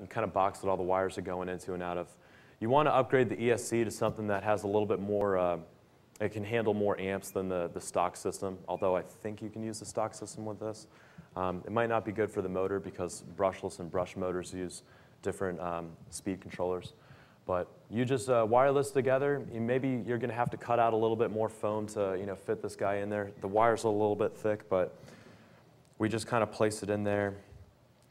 you kind of box what all the wires are going into and out of. You want to upgrade the ESC to something that has a little bit more, it can handle more amps than the stock system, although I think you can use the stock system with this. It might not be good for the motor because brushless and brush motors use different speed controllers. But you just wire this together. Maybe you're going to have to cut out a little bit more foam to fit this guy in there. The wire's a little bit thick, but we just kind of place it in there,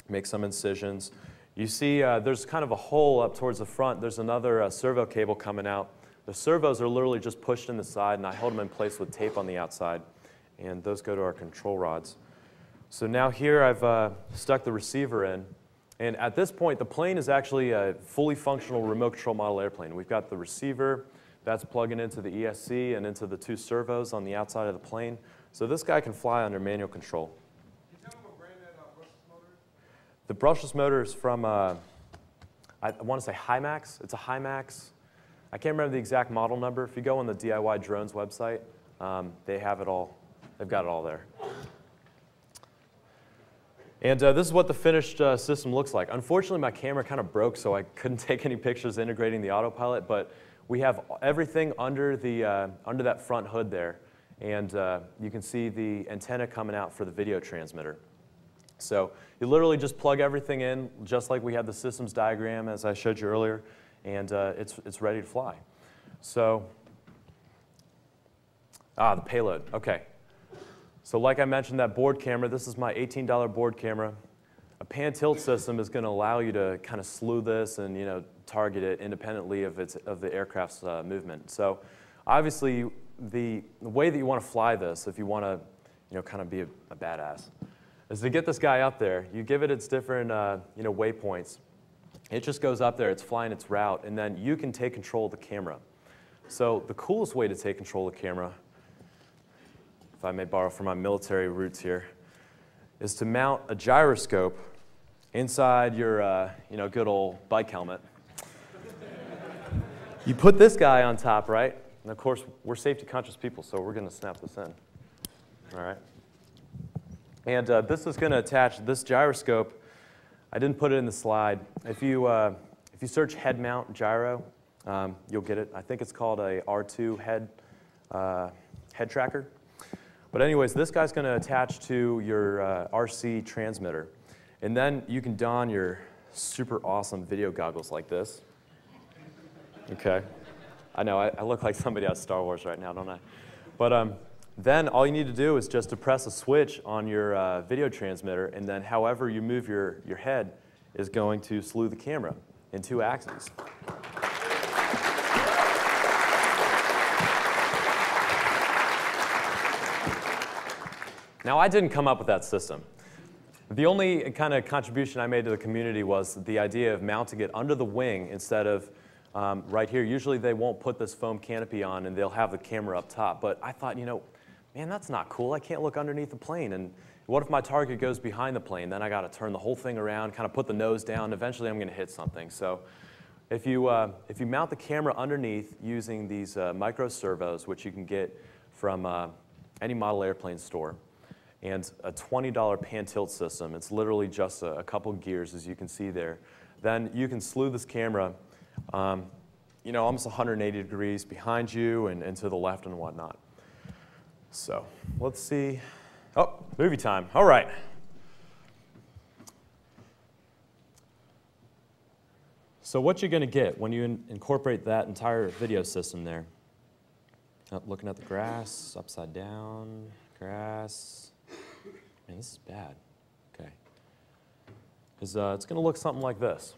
make some incisions. You see there's kind of a hole up towards the front. There's another servo cable coming out. The servos are literally just pushed in the side, and I hold them in place with tape on the outside. And those go to our control rods. So now here I've stuck the receiver in. And at this point, the plane is actually a fully functional remote control model airplane. We've got the receiver that's plugging into the ESC and into the two servos on the outside of the plane. So this guy can fly under manual control. The brushless motor is from, I want to say Hymax. It's a Hymax. I can't remember the exact model number. If you go on the DIY Drones website, they have it all. They've got it all there. And this is what the finished system looks like. Unfortunately, my camera kind of broke, so I couldn't take any pictures integrating the autopilot. But we have everything under that front hood there. And you can see the antenna coming out for the video transmitter. So you literally just plug everything in, just like we had the systems diagram, as I showed you earlier, and it's ready to fly. So, the payload. Okay. So like I mentioned, that board camera, this is my $18 board camera. A pan tilt system is going to allow you to kind of slew this and target it independently of the aircraft's movement. So obviously, the way that you want to fly this, if you want to kind of be a badass, is to get this guy up there. You give it its different waypoints. It just goes up there. It's flying its route, and then you can take control of the camera. So the coolest way to take control of the camera, if I may borrow from my military roots here, is to mount a gyroscope inside your good old bike helmet. You put this guy on top, right? And of course, we're safety-conscious people, so we're going to snap this in. All right. And this is going to attach this gyroscope. I didn't put it in the slide. If you search head mount gyro, you'll get it. I think it's called a R2 head tracker. But anyways, this guy's going to attach to your RC transmitter. And then you can don your super awesome video goggles like this. Okay. I know, I look like somebody out of Star Wars right now, don't I? But then all you need to do is just to press a switch on your video transmitter, and then however you move your head is going to slew the camera in 2 axes. Now, I didn't come up with that system. The only kind of contribution I made to the community was the idea of mounting it under the wing instead of right here. Usually they won't put this foam canopy on and they'll have the camera up top. But I thought, man, that's not cool. I can't look underneath the plane. And what if my target goes behind the plane? Then I got to turn the whole thing around, kind of put the nose down. Eventually I'm going to hit something. So if you mount the camera underneath using these micro servos, which you can get from any model airplane store, and a $20 pan tilt system, it's literally just a couple gears, as you can see there, then you can slew this camera almost 180 degrees behind you and to the left and whatnot. So let's see. Oh, movie time. All right. So what you're going to get when you incorporate that entire video system there, looking at the grass, upside down, grass. Man, this is bad. Okay. It's going to look something like this.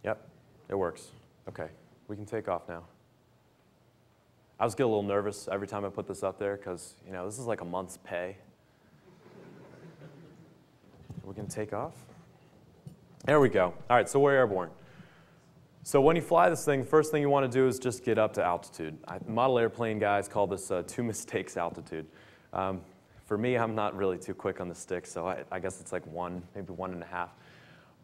Yep, it works. Okay, we can take off now. I was getting a little nervous every time I put this up there because, this is like a month's pay. We're going to take off. There we go. All right, so we're airborne. So when you fly this thing, the first thing you want to do is just get up to altitude. Model airplane guys call this 2 mistakes altitude. For me, I'm not really too quick on the stick, so I guess it's like 1, maybe 1.5.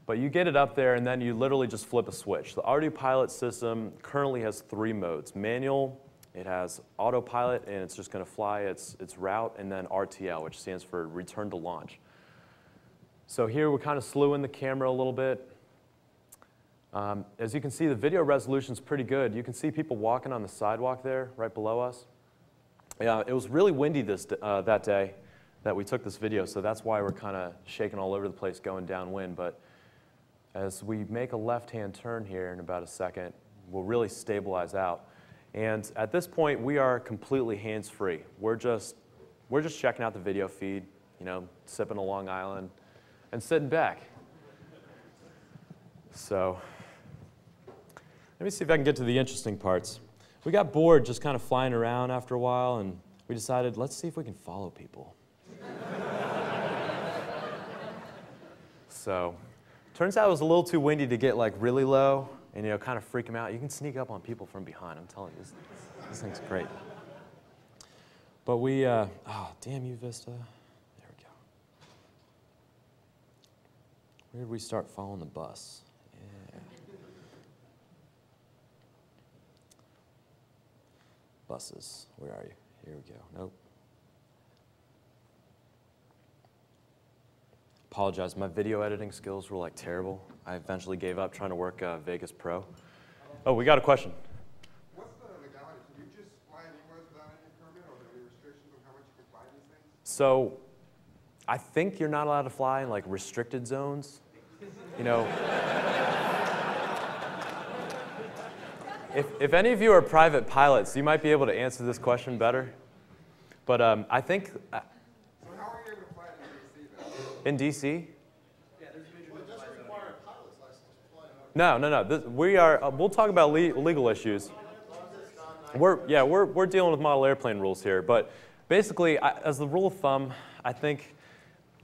But you get it up there, and then you literally just flip a switch. The RDPilot system currently has 3 modes. Manual, it has autopilot, and it's just going to fly its route, and then RTL, which stands for return to launch. So here we're kind of slewing the camera a little bit. As you can see, the video resolution is pretty good. You can see people walking on the sidewalk there, right below us. Yeah, it was really windy that day that we took this video, so that's why we're kind of shaking all over the place going downwind. But as we make a left-hand turn here in about a second, we'll really stabilize out. And at this point, we are completely hands-free. We're just checking out the video feed, you know, sipping a Long Island, and sitting back. So let me see if I can get to the interesting parts. We got bored just kind of flying around after a while, and we decided, let's see if we can follow people. So turns out it was a little too windy to get like really low and, you know, kind of freak them out. You can sneak up on people from behind. I'm telling you, this thing's great. But we, oh, damn you, Vista. There we go. Where did we start following the bus? Yeah. Buses, where are you? Here we go. Nope. Apologize, my video editing skills were like terrible. I eventually gave up trying to work Vegas Pro. Oh, we got a question. What's the legality? Can you just fly anywhere without any permit, or are there any restrictions on how much you can fly these things? So, I think you're not allowed to fly in like restricted zones. You know, if any of you are private pilots, you might be able to answer this question better. But I think. So how are you able to fly in DC then? In DC? Yeah, there's major. Well, it doesn't require a pilot's license to fly. No. We'll talk about legal issues. We're dealing with model airplane rules here. But basically, as the rule of thumb, I think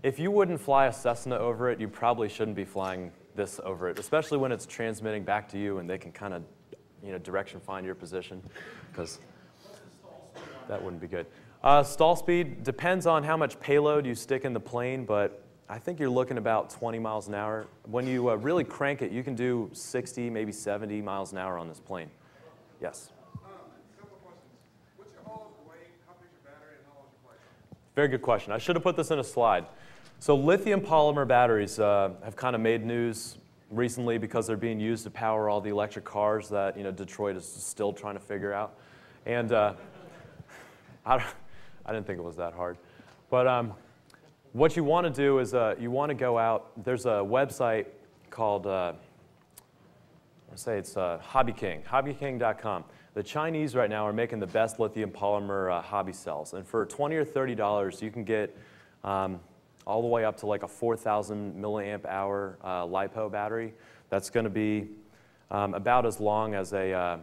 if you wouldn't fly a Cessna over it, you probably shouldn't be flying this over it, especially when it's transmitting back to you and they can kind of, you know, direction find your position, because that wouldn't be good. Stall speed depends on how much payload you stick in the plane, but I think you're looking about 20 miles an hour. When you really crank it, you can do 60, maybe 70 miles an hour on this plane. Yes? Couple questions. What's your hull weight? How big's your battery? And how long's your flight? Very good question. I should have put this in a slide. So lithium polymer batteries have kind of made news recently because they're being used to power all the electric cars that, you know, Detroit is still trying to figure out. And I didn't think it was that hard. But what you want to do is you want to go out. There's a website called, Hobby King, hobbyking.com. The Chinese right now are making the best lithium polymer hobby cells. And for $20 or $30, you can get all the way up to like a 4,000 milliamp hour LiPo battery. That's going to be about as long as a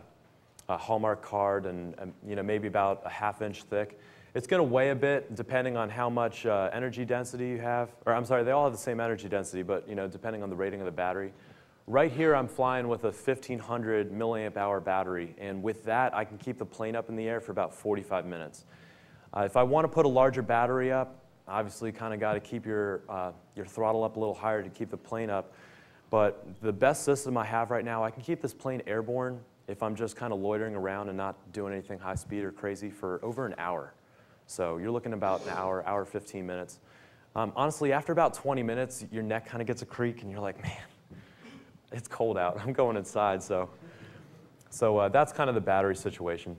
Hallmark card and you know, maybe about a ½ inch thick. It's going to weigh a bit depending on how much energy density you have. Or I'm sorry, they all have the same energy density, but you know, depending on the rating of the battery. Right here, I'm flying with a 1,500 milliamp hour battery, and with that, I can keep the plane up in the air for about 45 minutes. If I want to put a larger battery up, obviously you kind of got to keep your throttle up a little higher to keep the plane up. But the best system I have right now, I can keep this plane airborne if I'm just kind of loitering around and not doing anything high speed or crazy for over an hour. So you're looking about an hour 15 minutes. Honestly, after about 20 minutes, your neck kind of gets a creak and you're like, man, it's cold out. I'm going inside. So that's kind of the battery situation.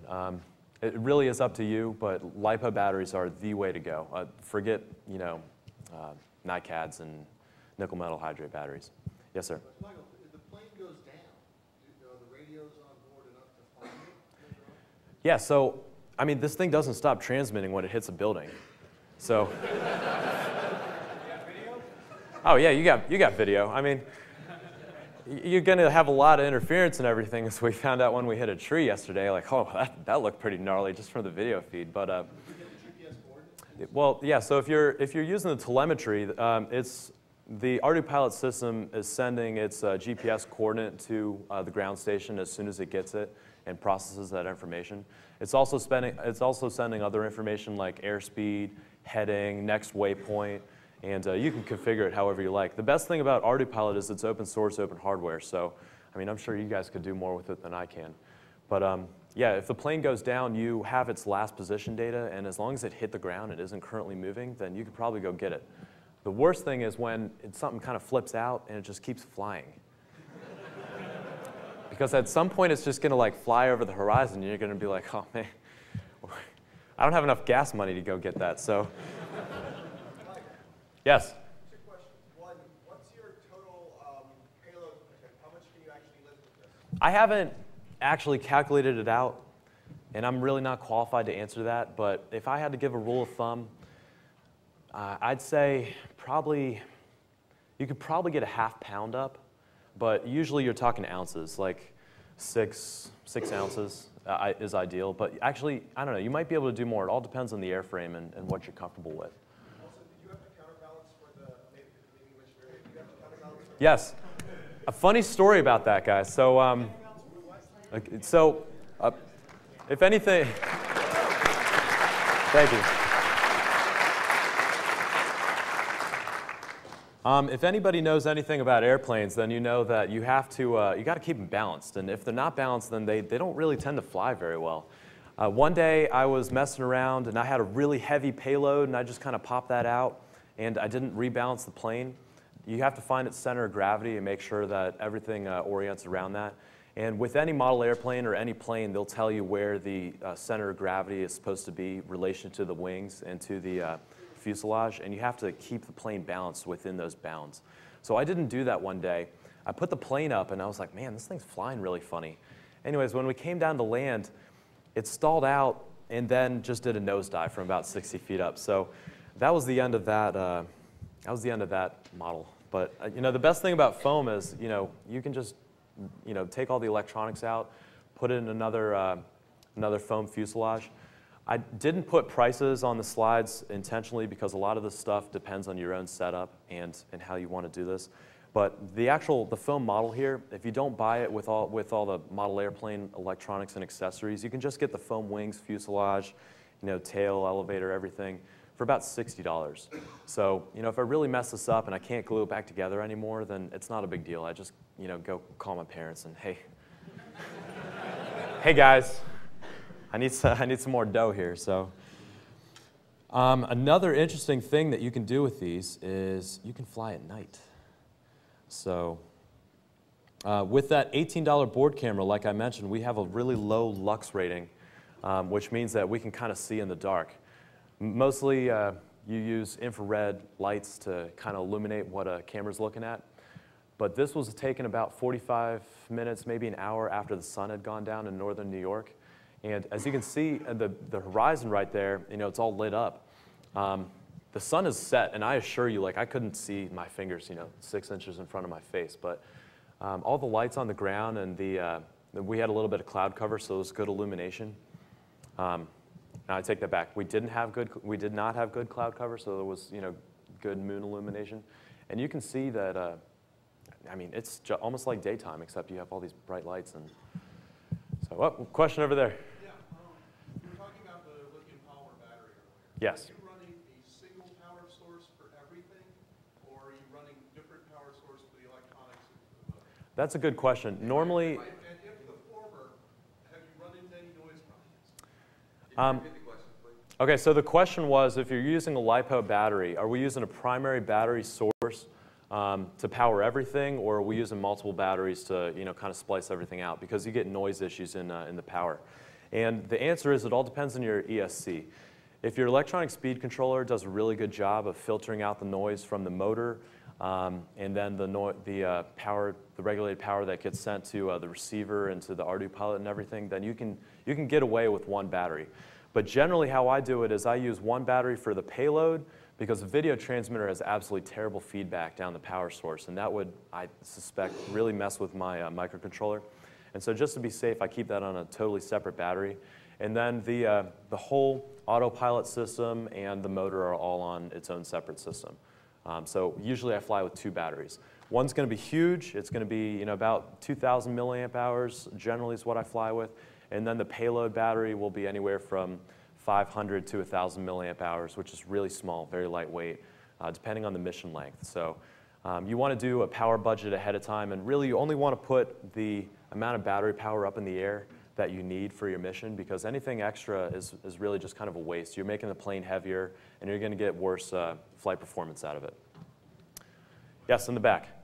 It really is up to you, but LiPo batteries are the way to go. Forget, you know, NiCads and nickel metal hydrate batteries. Yes, sir? Michael, if the plane goes down, are the radios on board enough to find it? Yeah, so, I mean, this thing doesn't stop transmitting when it hits a building. So. Oh, yeah, you got video. I mean, you're going to have a lot of interference and everything, as we found out when we hit a tree yesterday. Like, oh, that looked pretty gnarly just from the video feed. But, well, yeah. So if you're using the telemetry, the ArduPilot system is sending its GPS coordinate to the ground station as soon as it gets it and processes that information. It's also sending other information like airspeed, heading, next waypoint. And you can configure it however you like. The best thing about ArduPilot is it's open source, open hardware. So, I mean, I'm sure you guys could do more with it than I can. But yeah, if the plane goes down, you have its last position data. And as long as it hit the ground and isn't currently moving, then you could probably go get it. The worst thing is when something kind of flips out and it just keeps flying. Because at some point it's just going to like fly over the horizon and you're going to be like, oh man, I don't have enough gas money to go get that. So, yes? Two questions. One, what's your total payload? How much can you actually lift with this? I haven't actually calculated it out, and I'm really not qualified to answer that. But if I had to give a rule of thumb, I'd say probably, you could probably get a ½ pound up, but usually you're talking ounces, like 6 ounces is ideal. But actually, I don't know, you might be able to do more. It all depends on the airframe and what you're comfortable with. Also, did you have to counterbalance for the, maybe which variant? Did you have to counterbalance? Yes. A funny story about that, guys. So, if anything, thank you. If anybody knows anything about airplanes, then you know that you have to, you got to keep them balanced. And if they're not balanced, then they don't really tend to fly very well. One day I was messing around and I had a really heavy payload and I just kind of popped that out and I didn't rebalance the plane. You have to find its center of gravity and make sure that everything orients around that. And with any model airplane or any plane, they'll tell you where the center of gravity is supposed to be in relation to the wings and to the fuselage, and you have to keep the plane balanced within those bounds. So I didn't do that one day. I put the plane up and I was like, man, this thing's flying really funny. Anyways, when we came down to land, it stalled out and then just did a nosedive from about 60 feet up. So that was the end of that. That was the end of that model. But you know, the best thing about foam is, you know, you can just, you know, take all the electronics out, put it in another foam fuselage. I didn't put prices on the slides intentionally because a lot of this stuff depends on your own setup and how you want to do this. But the foam model here, if you don't buy it with all the model airplane electronics and accessories, you can just get the foam wings, fuselage, you know, tail, elevator, everything for about $60. So, you know, if I really mess this up and I can't glue it back together anymore, then it's not a big deal. I just, you know, go call my parents and, hey, hey guys, I need some more dough here. So, another interesting thing that you can do with these is you can fly at night. So, with that $18 board camera, like I mentioned, we have a really low lux rating, which means that we can kind of see in the dark. Mostly, you use infrared lights to kind of illuminate what a camera's looking at. But this was taken about 45 minutes, maybe an hour after the sun had gone down in northern New York. And as you can see, the horizon right there, you know, it's all lit up. The sun is set, and I assure you, like, I couldn't see my fingers, you know, 6 inches in front of my face. But all the lights on the ground, and we had a little bit of cloud cover, so it was good illumination. Now I take that back. We did not have good cloud cover, so there was, you know, good moon illumination. And you can see that, I mean, it's almost like daytime, except you have all these bright lights. And so, oh, question over there. Yeah, you were talking about the lithium polymer battery earlier. Yes. Are you running a single power source for everything, or are you running different power source for the electronics and for the motor? That's a good question. Normally, And if the former, have you run into any noise problems? okay, so the question was, if you're using a LiPo battery, are we using a primary battery source to power everything, or are we using multiple batteries to, you know, kind of splice everything out? Because you get noise issues in the power. And the answer is it all depends on your ESC. If your electronic speed controller does a really good job of filtering out the noise from the motor, and then the regulated power that gets sent to the receiver and to the ArduPilot and everything, then you can get away with one battery. But generally how I do it is I use one battery for the payload, because the video transmitter has absolutely terrible feedback down the power source, and that would, I suspect, really mess with my microcontroller. And so just to be safe, I keep that on a totally separate battery. And then the whole autopilot system and the motor are all on its own separate system. So usually I fly with 2 batteries. One's going to be huge. It's going to be, you know, about 2,000 milliamp hours generally is what I fly with. And then the payload battery will be anywhere from 500 to 1,000 milliamp hours, which is really small, very lightweight, depending on the mission length. So you want to do a power budget ahead of time, and really you only want to put the amount of battery power up in the air that you need for your mission, because anything extra is really just kind of a waste. You're making the plane heavier, and you're going to get worse flight performance out of it. Yes, in the back.